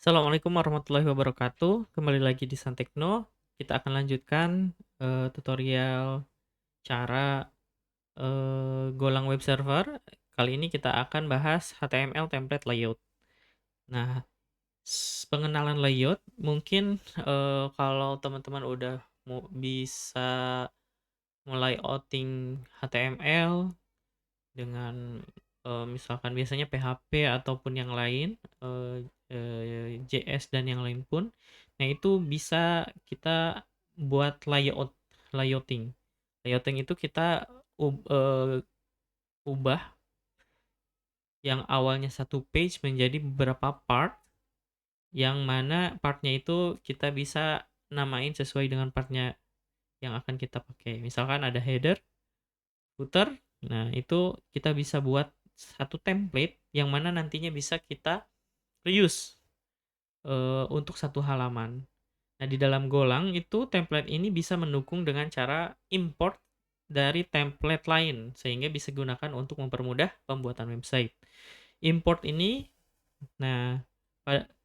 Assalamualaikum warahmatullahi wabarakatuh. Kembali lagi di Santekno. Kita akan lanjutkan tutorial cara golang web server. Kali ini kita akan bahas HTML template layout. Nah, pengenalan layout mungkin kalau teman-teman udah bisa melayouting HTML dengan misalkan biasanya PHP ataupun yang lain, JS dan yang lain pun. Nah, itu bisa kita buat layouting. Layouting itu kita ubah yang awalnya satu page menjadi beberapa part, yang mana partnya itu kita bisa namain sesuai dengan partnya yang akan kita pakai. Misalkan ada header, footer. Nah, itu kita bisa buat satu template yang mana nantinya bisa kita reuse untuk satu halaman. Nah, di dalam Golang itu template ini bisa mendukung dengan cara import dari template lain sehingga bisa digunakan untuk mempermudah pembuatan website. Import ini nah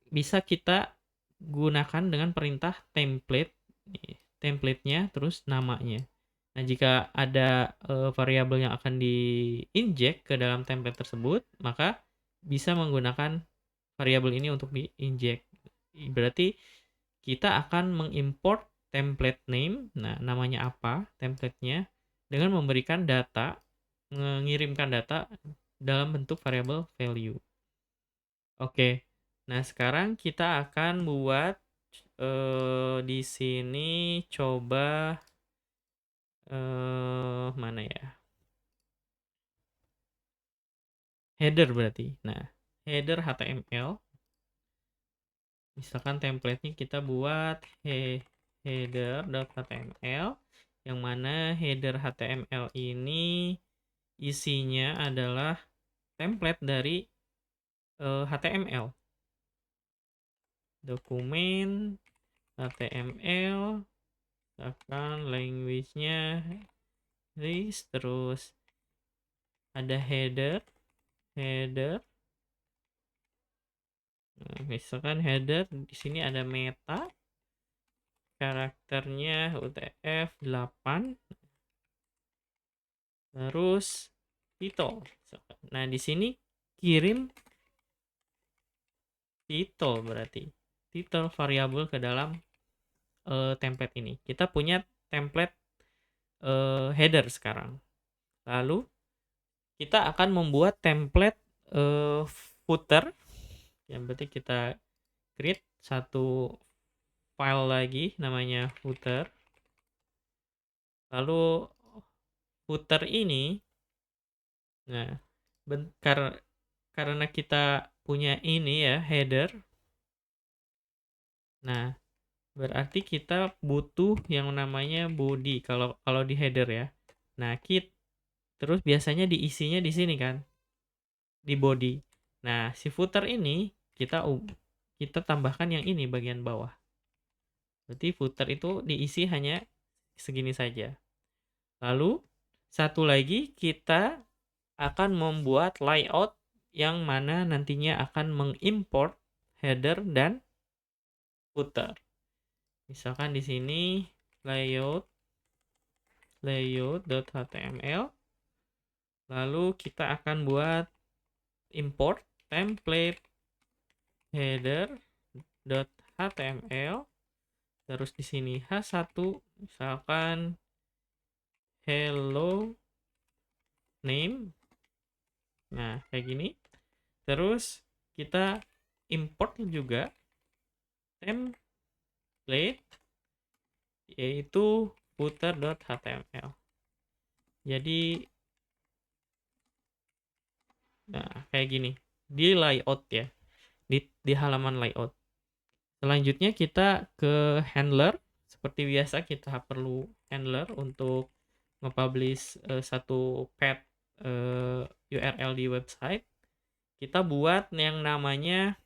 bisa kita gunakan dengan perintah templatenya terus namanya. Nah, jika ada variabel yang akan diinjek ke dalam template tersebut, maka bisa menggunakan variabel ini untuk diinjek. Berarti kita akan mengimport template name, nah namanya apa templatenya, dengan memberikan data, mengirimkan data dalam bentuk variabel value. Oke, nah sekarang kita akan buat di sini coba mana ya? Header berarti. Nah, header HTML. Misalkan template-nya kita buat header.html, yang mana header HTML ini isinya adalah template dari HTML. Dokumen HTML, misalkan language-nya list, terus ada header. Nah, misalkan header di sini ada meta, karakternya UTF-8, terus title. Nah, di sini kirim title, berarti title variabel ke dalam template ini. Kita punya template header sekarang. Lalu kita akan membuat template footer. Yang berarti kita create satu file lagi namanya footer. Lalu footer ini, nah, karena kita punya ini ya header. Nah, berarti kita butuh yang namanya body kalau kalau di header ya. Nah, terus biasanya diisinya di sini kan, di body. Nah, si footer ini kita tambahkan yang ini bagian bawah. Berarti footer itu diisi hanya segini saja. Lalu satu lagi kita akan membuat layout yang mana nantinya akan mengimport header dan footer. Misalkan di sini layout.html. Lalu kita akan buat import template header.html. Terus di sini H1, misalkan hello name. Nah, kayak gini. Terus kita import juga template yaitu footer.html. Jadi nah, kayak gini. Di layout ya. Di halaman layout. Selanjutnya kita ke handler. Seperti biasa kita perlu handler untuk nge-publish satu path URL di website. Kita buat yang namanya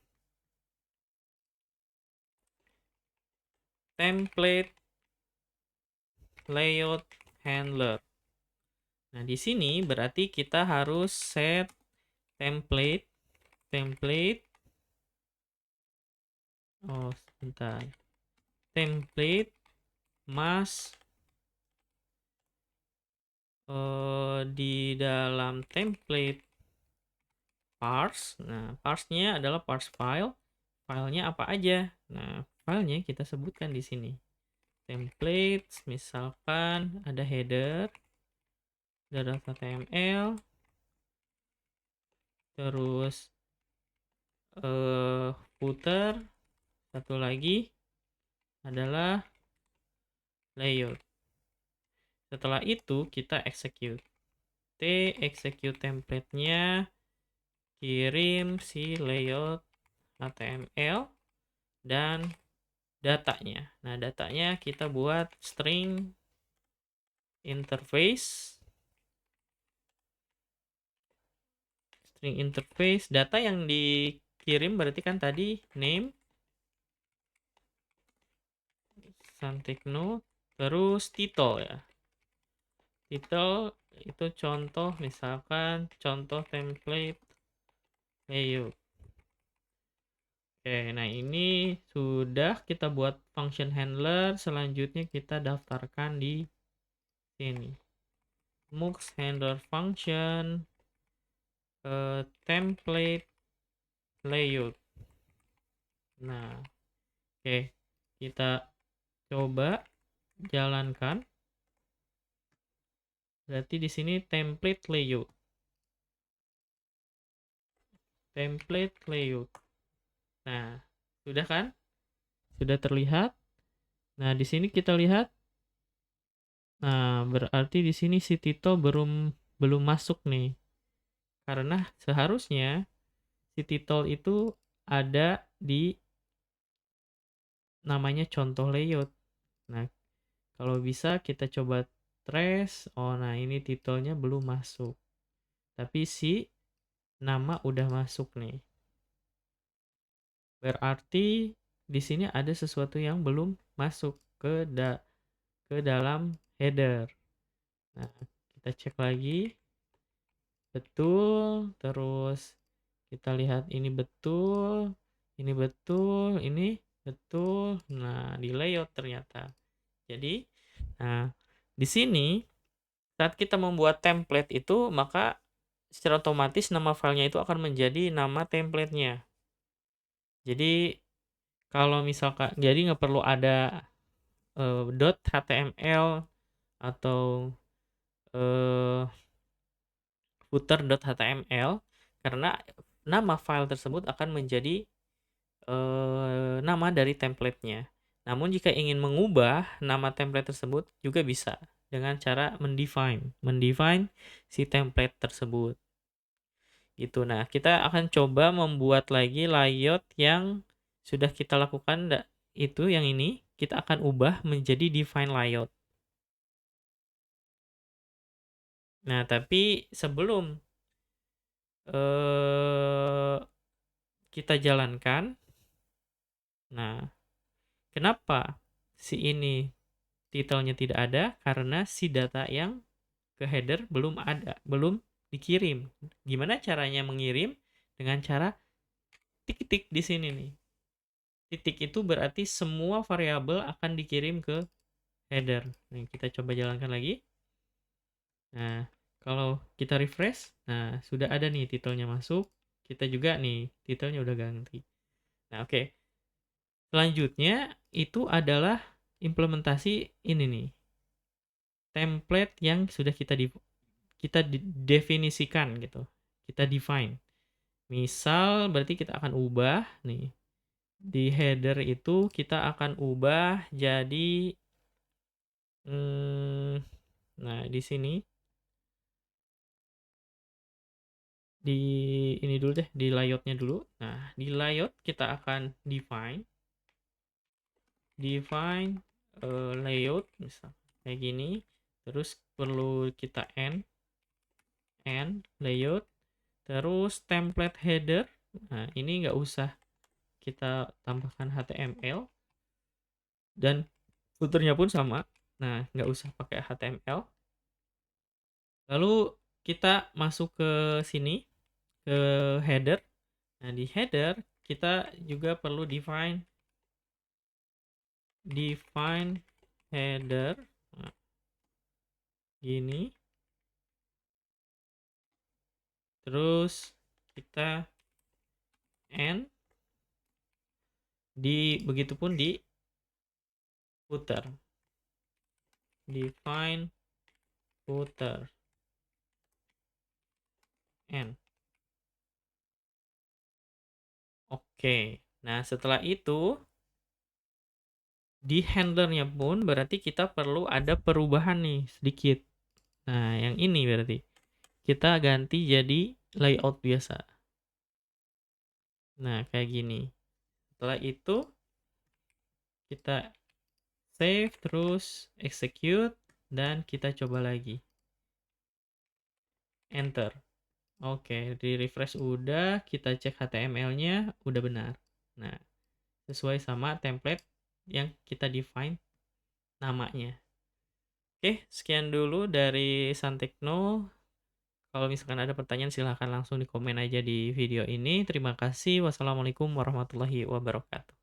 template layout handler. Nah, di sini berarti kita harus set template Oh, sebentar. Template mas di dalam template parse. Nah, parse-nya adalah parse file. Filenya apa aja? Nah, filenya kita sebutkan di sini. Templates, misalkan ada header, ada HTML, terus footer, satu lagi adalah layout. Setelah itu kita execute. Execute template-nya, kirim si layout HTML dan datanya. Nah, datanya kita buat string interface. String interface, data yang dikirim berarti kan tadi name, Santikno, terus title ya. Title itu contoh, misalkan contoh template layout. Oke, nah ini sudah kita buat function handler. Selanjutnya kita daftarkan di sini. Mux handler function template layout. Nah, oke, kita coba jalankan. Berarti di sini template layout. Template layout. Nah, sudah kan? Sudah terlihat. Nah, di sini kita lihat. Nah, berarti di sini si title belum masuk nih. Karena seharusnya si title itu ada di namanya contoh layout. Nah, kalau bisa kita coba trace. Oh, nah ini titelnya belum masuk. Tapi si nama udah masuk nih. Berarti di sini ada sesuatu yang belum masuk ke dalam header. Nah, kita cek lagi. Betul, terus kita lihat ini betul, ini betul, ini betul. Nah, di layout ternyata. Jadi, nah, di sini saat kita membuat template itu, maka secara otomatis nama filenya itu akan menjadi nama templatenya. Jadi, kalau misalkan, jadi nggak perlu ada .html atau footer.html, karena nama file tersebut akan menjadi nama dari templatenya. Namun jika ingin mengubah nama template tersebut juga bisa dengan cara mendefine si template tersebut. Gitu. Nah, kita akan coba membuat lagi layout yang sudah kita lakukan, itu yang ini kita akan ubah menjadi define layout. Nah, tapi sebelum kita jalankan, nah, kenapa si ini titelnya tidak ada? Karena si data yang ke header belum ada, belum dikirim. Gimana caranya mengirim? Dengan cara titik di sini nih. Titik itu berarti semua variabel akan dikirim ke header. Nah, kita coba jalankan lagi. Nah, kalau kita refresh, nah sudah ada nih titelnya masuk. Kita juga nih titelnya udah ganti. Nah, oke. Selanjutnya itu adalah implementasi ini nih. Template yang sudah kita definisikan gitu. Kita define. Misal berarti kita akan ubah nih. Di header itu kita akan ubah jadi nah di sini di ini dulu deh, di layoutnya dulu. Nah, di layout kita akan define layout misal kayak gini. Terus perlu kita end layout, terus template header. Nah, ini nggak usah kita tambahkan HTML, dan footernya pun sama. Nah, nggak usah pakai HTML. Lalu kita masuk ke sini, ke header. Nah, di header kita juga perlu define define header. Nah, gini. Terus kita end, begitupun di footer. Define footer. End. Oke. Nah, setelah itu di handlernya pun berarti kita perlu ada perubahan nih sedikit. Nah, yang ini berarti kita ganti jadi layout biasa. Nah, kayak gini. Setelah itu kita save, terus execute, dan kita coba lagi. Enter. Oke, di refresh udah, kita cek HTML-nya udah benar. Nah, sesuai sama template yang kita define namanya. Oke, sekian dulu dari Santekno. Kalau misalkan ada pertanyaan silahkan langsung di komen aja di video ini. Terima kasih. Wassalamualaikum warahmatullahi wabarakatuh.